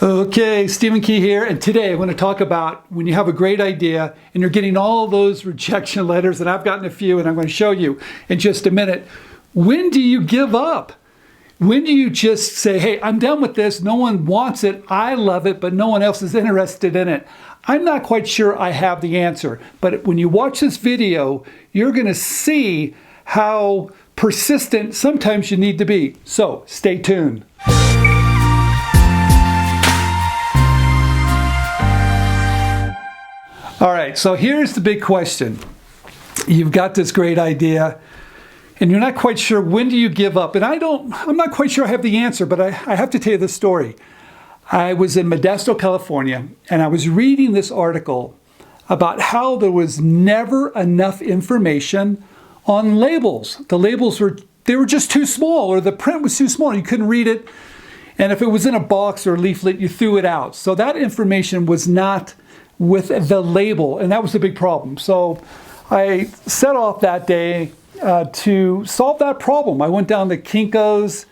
Okay, Stephen Key here, and today I want to talk about when you have a great idea and you're getting all those rejection letters, and I've gotten a few, and I'm going to show you in just a minute. When do you give up? When do you just say, hey, I'm done with this, no one wants it, I love it, but no one else is interested in it? I'm not quite sure I have the answer, but when you watch this video, you're going to see how persistent sometimes you need to be. So stay tuned. All right, so here's the big question. You've got this great idea, and you're not quite sure when do you give up. And I'm not quite sure I have the answer, but I have to tell you this story. I was in Modesto, California, and I was reading this article about how there was never enough information on labels. The labels were just too small, or the print was too small. You couldn't read it. And if it was in a box or a leaflet, you threw it out. So that information was not with the label, and that was the big problem. So I set off that day to solve that problem. I went down to Kinko's.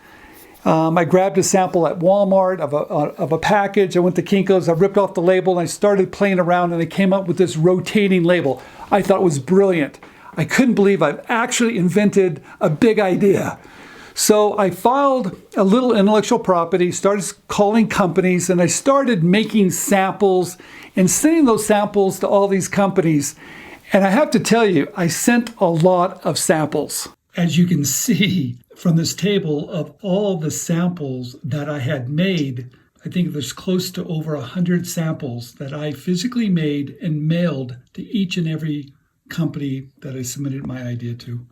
I grabbed a sample at Walmart of a package. I went to Kinko's, I ripped off the label, and I started playing around, and I came up with this rotating label. I thought it was brilliant. I couldn't believe I've actually invented a big idea. So I filed a little intellectual property, started calling companies, and I started making samples and sending those samples to all these companies. And I have to tell you, I sent a lot of samples. As you can see from this table of all the samples that I had made, I think there's close to over 100 samples that I physically made and mailed to each and every company that I submitted my idea to.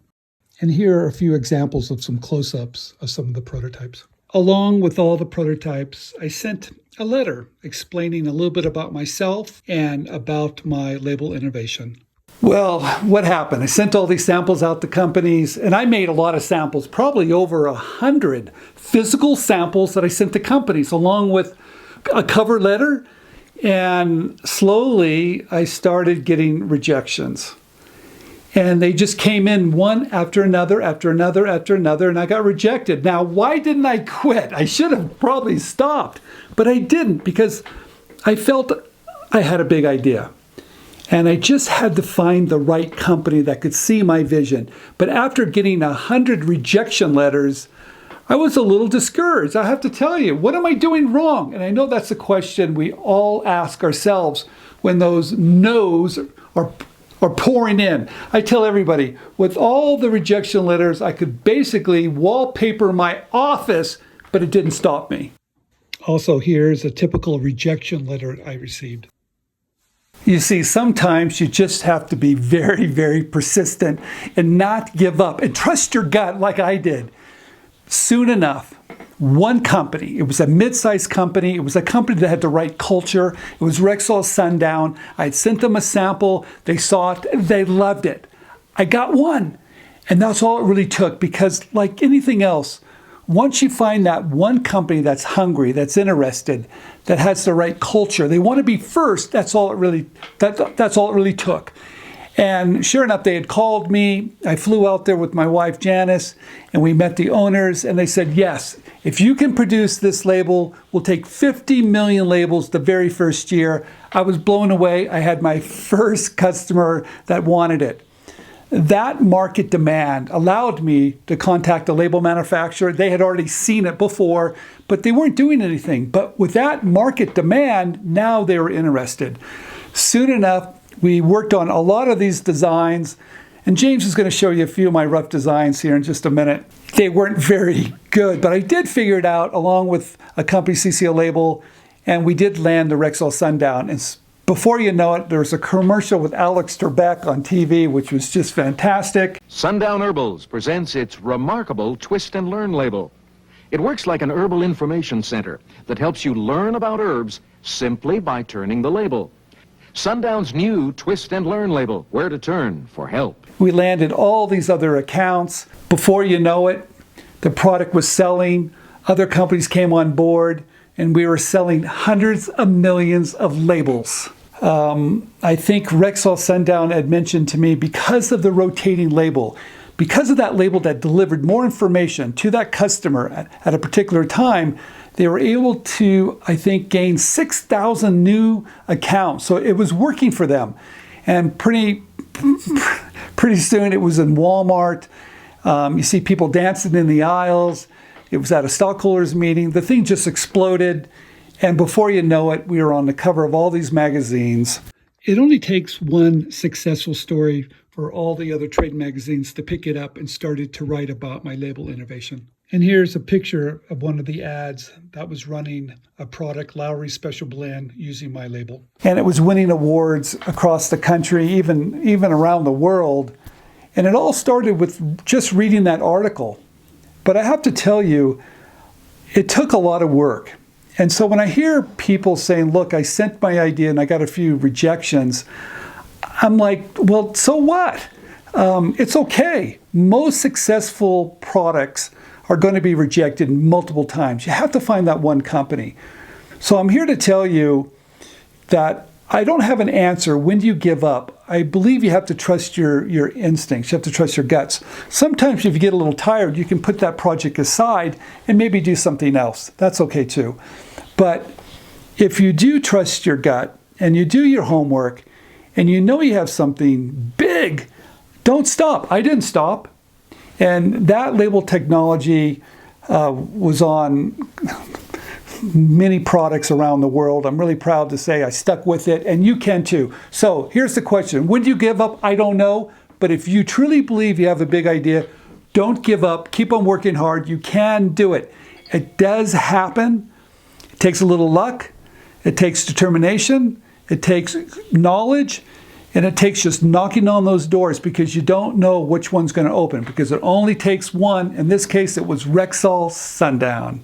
And here are a few examples of some close-ups of some of the prototypes. Along with all the prototypes, I sent a letter explaining a little bit about myself and about my label innovation. Well, what happened? I sent all these samples out to companies, and I made a lot of samples, probably over 100 physical samples that I sent to companies, along with a cover letter. And slowly, I started getting rejections. And they just came in one after another, after another, after another, and I got rejected. Now, why didn't I quit? I should have probably stopped, but I didn't, because I felt I had a big idea. And I just had to find the right company that could see my vision. But after getting 100 rejection letters, I was a little discouraged. I have to tell you, what am I doing wrong? And I know that's a question we all ask ourselves when those no's are pouring in. I tell everybody, with all the rejection letters, I could basically wallpaper my office, but it didn't stop me. Also, here's a typical rejection letter I received. You see, sometimes you just have to be very, very persistent and not give up and trust your gut like I did. Soon enough, one company, it was a mid-sized company, it was a company that had the right culture, it was Rexall Sundown. I had sent them a sample, they saw it, they loved it. I got one, and that's all it really took, because like anything else, once you find that one company that's hungry, that's interested, that has the right culture, they want to be first, that's all it really took. And sure enough, they had called me. I flew out there with my wife, Janice, and we met the owners, and they said, yes, if you can produce this label, we'll take 50 million labels the very first year. I was blown away. I had my first customer that wanted it. That market demand allowed me to contact a label manufacturer. They had already seen it before, but they weren't doing anything. But with that market demand, now they were interested. Soon enough, we worked on a lot of these designs, and James is going to show you a few of my rough designs here in just a minute. They weren't very good, but I did figure it out along with a company CCL label, and we did land the Rexall Sundown. And before you know it, there was a commercial with Alex Trebek on TV, which was just fantastic. Sundown Herbals presents its remarkable Twist and Learn label. It works like an herbal information center that helps you learn about herbs simply by turning the label. Sundown's new Twist and Learn label, where to turn for help. We landed all these other accounts. Before you know it, the product was selling, other companies came on board, and we were selling hundreds of millions of labels. I think Rexall Sundown had mentioned to me, because of the rotating label, because of that label that delivered more information to that customer at a particular time, They were able to, I think, gain 6,000 new accounts. So it was working for them. And pretty soon it was in Walmart. You see people dancing in the aisles. It was at a stockholders meeting. The thing just exploded. And before you know it, we were on the cover of all these magazines. It only takes one successful story for all the other trade magazines to pick it up and started to write about my label innovation. And here's a picture of one of the ads that was running a product, Lowry Special Blend, using my label. And it was winning awards across the country, even around the world. And it all started with just reading that article. But I have to tell you, it took a lot of work. And so when I hear people saying, look, I sent my idea and I got a few rejections, I'm like, well, so what? It's okay. Most successful products are going to be rejected multiple times. You have to find that one company. So I'm here to tell you that I don't have an answer. When do you give up? I believe you have to trust your instincts. You have to trust your guts. Sometimes if you get a little tired, you can put that project aside and maybe do something else. That's okay too. But if you do trust your gut and you do your homework and you know you have something big, don't stop. I didn't stop. And that label technology was on many products around the world. I'm really proud to say I stuck with it, and you can too. So here's the question. When do you give up? I don't know. But if you truly believe you have a big idea, don't give up. Keep on working hard. You can do it. It does happen. It takes a little luck. It takes determination. It takes knowledge. And it takes just knocking on those doors, because you don't know which one's going to open, because it only takes one. In this case, it was Rexall Sundown.